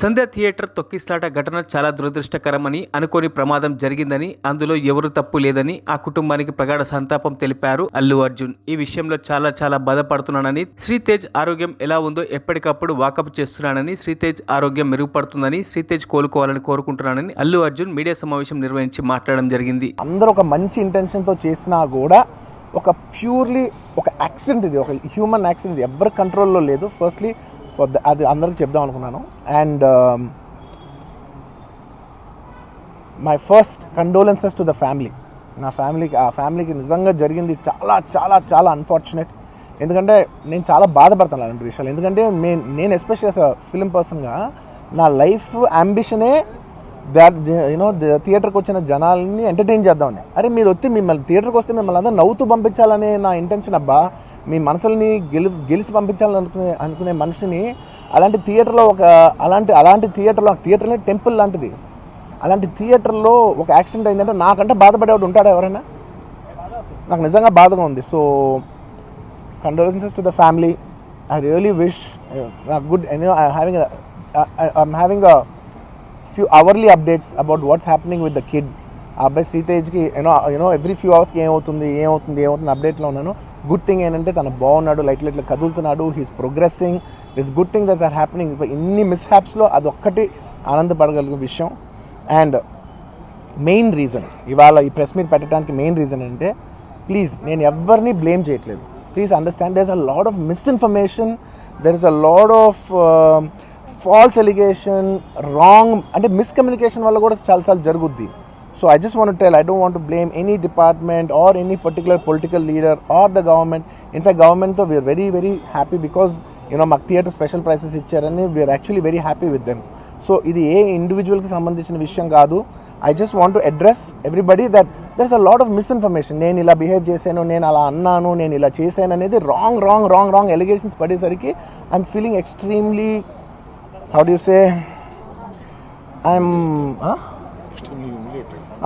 సంధ్య theatre తొక్కిస్లాట ఘటన చాలా దురదృష్టకరమని, అనుకోని ప్రమాదం జరిగిందని, అందులో ఎవరు తప్పు లేదని ఆ కుటుంబానికి ప్రగాఢ సంతాపం తెలిపారు అల్లు అర్జున్. ఈ విషయంలో చాలా బాధపడుతున్నానని, శ్రీతేజ్ ఆరోగ్యం ఎలా ఉందో ఎప్పటికప్పుడు వాకప్ చేస్తున్నానని, శ్రీతేజ్ ఆరోగ్యం మెరుగుపడుతుందని, శ్రీతేజ్ కోలుకోవాలని కోరుకుంటున్నానని అల్లు అర్జున్ మీడియా సమావేశం నిర్వహించి మాట్లాడడం జరిగింది. అందరూ ఒక మంచి ఇంటెన్షన్తో చేసినా కూడా ఒక ప్యూర్లీ ఒక యాక్సిడెంట్, ఇది ఒక హ్యూమన్ యాక్సిడెంట్, ఎవరి కంట్రోల్లో లేదు. ఫస్ట్లీ అది అందరికి చెప్దాం అనుకున్నాను. And my first condolences to the family. నా ఫ్యామిలీకి నిజంగా జరిగింది చాలా అన్ఫార్చునేట్. ఎందుకంటే నేను చాలా బాధపడతాను అలాంటి విషయాలు. ఎందుకంటే నేను ఎస్పెషల్లీ యాజ్ అ ఫిలిం పర్సన్గా నా లైఫ్ అంబిషనే థియేటర్కి వచ్చిన జనాల్ని ఎంటర్టైన్ చేద్దామని. అరే మీరు మిమ్మల్ని థియేటర్కి వస్తే మిమ్మల్ని అందరూ నవ్వుతూ పంపించాలనే నా ఇంటెన్షన్. అబ్బా, మీ మనసుల్ని గెలిచి పంపించాలనుకునే మనిషిని అలాంటి థియేటర్లో థియేటర్లో టెంపుల్ లాంటిది, అలాంటి థియేటర్లో ఒక యాక్సిడెంట్ అయిందంటే నాకంటే బాధపడేవాడు ఉంటాడా ఎవరైనా? నాకు నిజంగా బాధగా ఉంది. So condolences to the family. I really wish good. I'm having a few hourly updates about what's happening with the kid. ఆ అబ్బాయి శ్రీతేజ్కి ఎవ్రీ ఫ్యూ అవర్స్కి ఏమవుతుంది అప్డేట్లో ఉన్నాను. గుడ్ థింగ్ ఏంటంటే తను బాగున్నాడు, లైట్ కదులుతున్నాడు, he's progressing. This good thing that's are happening. ఇన్ని మిస్హ్యాప్స్లో అదొక్కటి ఆనందపడగలిగే విషయం. అండ్ మెయిన్ రీజన్ ఇవాళ ఈ ప్రెస్ మీట్ పెట్టడానికి మెయిన్ రీజన్ అంటే, ప్లీజ్ నేను ఎవరిని బ్లేమ్ చేయట్లేదు. Please understand, there is a lot of misinformation, there is a lot of false allegation, wrong అంటే మిస్కమ్యూనికేషన్ వల్ల కూడా చాలాసార్లు జరుగుద్ది. So I just want to tell, I don't want to blame any department or any particular political leader or the government. In fact గవర్నమెంట్తో we are very happy because మాకు theatre special prices ఇచ్చారని we are actually very happy with them. So ఇది ఏ ఇండివిజువల్కి సంబంధించిన విషయం కాదు. I just want to address everybody that there is a lot of misinformation. నేను ఇలా బిహేవ్ చేశాను, నేను అలా అన్నాను, నేను ఇలా చేశాను అనేది రాంగ్ ఎలిగేషన్స్ పడేసరికి I'm feeling extremely, how do you say,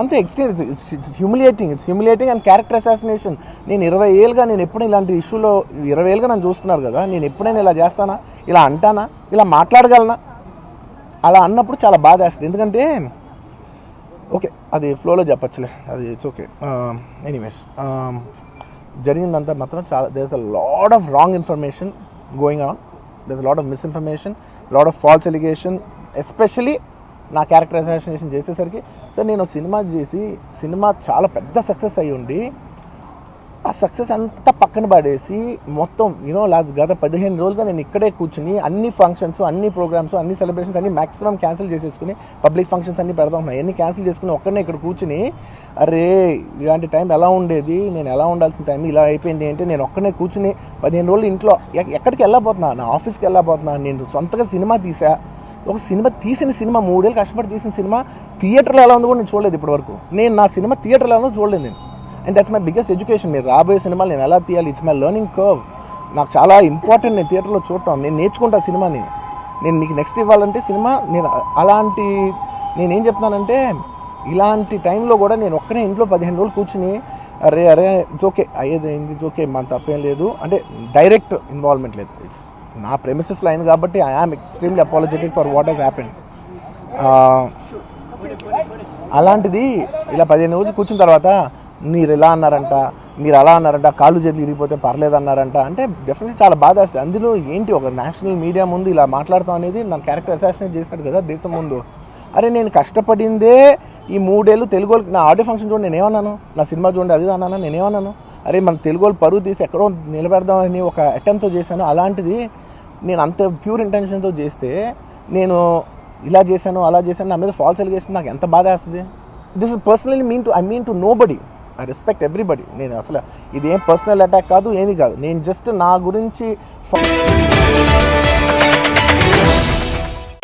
అంతే extreme. It's humiliating and character assassination. నేను 20 ఏళ్ళుగా నేను ఎప్పుడు ఇలాంటి ఇష్యూలో 20 ఏళ్ళుగా నన్ను చూస్తున్నారు కదా, నేను ఎప్పుడైనా ఇలా చేస్తానా, ఇలా అంటానా, ఇలా మాట్లాడగలనా? అలా అన్నప్పుడు చాలా బాధ వేస్తుంది. ఎందుకంటే ఓకే, అది ఫ్లోలో చెప్పచ్చులే, అది ఇట్స్ ఓకే. ఎనీవేస్, జరిగిందంతా మాత్రం చాలా, there is a lot of wrong information going on. there's a lot of misinformation, lot of false allegation, especially నా క్యారెక్టర్ అసాసినేషన్ చేసేసరికి. సార్ నేను సినిమా చాలా పెద్ద సక్సెస్ అయ్యి ఉండి ఆ సక్సెస్ అంతా పక్కన పడేసి మొత్తం గత 15 రోజులుగా నేను ఇక్కడే కూర్చుని అన్ని ఫంక్షన్స్, అన్ని ప్రోగ్రామ్స్, అన్ని సెలబ్రేషన్స్ అన్ని మ్యాక్సిమం క్యాన్సిల్ చేసేసుకుని, పబ్లిక్ ఫంక్షన్స్ అన్ని పెడతా ఉన్నాయి, అన్ని క్యాన్సిల్ చేసుకుని ఒక్కడనే ఇక్కడ కూర్చుని, అరే ఇలాంటి టైం ఎలా ఉండేది, నేను ఎలా ఉండాల్సిన టైం ఇలా అయిపోయింది అంటే నేను ఒక్కడనే కూర్చుని 15 రోజులు ఇంట్లో ఎక్కడికి వెళ్ళబోతున్నా, నా ఆఫీస్కి వెళ్ళబోతున్నా. నేను సొంతగా సినిమా తీసిన సినిమా 3 ఏళ్ళు కష్టపడి తీసిన సినిమా థియేటర్లో ఎలా ఉందో కూడా నేను చూడలేదు ఇప్పటివరకు. నేను నా సినిమా థియేటర్లో ఎలా ఉందో చూడలేదు నేను. And that's my biggest education. మీరు రాబోయే సినిమాలు నేను ఎలా తీయాలి, ఇట్స్ మై లెర్నింగ్ కర్వ్. నాకు చాలా ఇంపార్టెంట్ నేను థియేటర్లో చూడటం. నేను నేర్చుకుంటా సినిమాని. నేను మీకు నెక్స్ట్ ఇవ్వాలంటే సినిమా నేనేం చెప్తున్నానంటే, ఇలాంటి టైంలో కూడా నేను ఒక్కనే ఇంట్లో 15 రోజులు కూర్చుని అరే ఇట్స్ ఓకే, అయ్యేదైంది, ఇట్స్ ఓకే, మన తప్పేం లేదు అంటే డైరెక్ట్ ఇన్వాల్వ్మెంట్ లేదు. ఇట్స్ నా ప్రెమిసెస్లో అయింది కాబట్టి I am extremely apologetic for what has happened. అలాంటిది ఇలా 15 రోజులు కూర్చున్న తర్వాత మీరు ఇలా అన్నారంట, మీరు అలా అన్నారంట, కాళ్ళు చేతులు ఇరిగిపోతే పర్లేదు అన్నారంట అంటే డెఫినెట్లీ చాలా బాధ వేస్తుంది. అందులో ఏంటి, ఒక నేషనల్ మీడియా ముందు ఇలా మాట్లాడతాం అనేది నా క్యారెక్టర్ అసాసినేట్ చేసినట్టు కదా దేశం ముందు. అరే నేను కష్టపడిందే ఈ 3 ఏళ్ళు తెలుగు వాళ్ళకి. నా ఆడియో ఫంక్షన్ చూడండి, నేనేమన్నాను, నా సినిమా చూడండి అది అన్నాను, నేనేమన్నాను, అరే మన తెలుగు వాళ్ళు పరువు తీసి ఎక్కడో నిలబెడదామని ఒక అటెంప్ట్తో చేశాను. అలాంటిది నేను అంత ప్యూర్ ఇంటెన్షన్తో చేస్తే నేను ఇలా చేశాను అలా చేశాను, నా మీద ఫాల్స్ ఎలిగేషన్, నాకు ఎంత బాధ వేస్తుంది. This is personally I mean to nobody. I respect everybody. నేను అసలు ఇది ఏం పర్సనల్ అటాక్ కాదు, ఏమీ కాదు. నేను జస్ట్ నా గురించి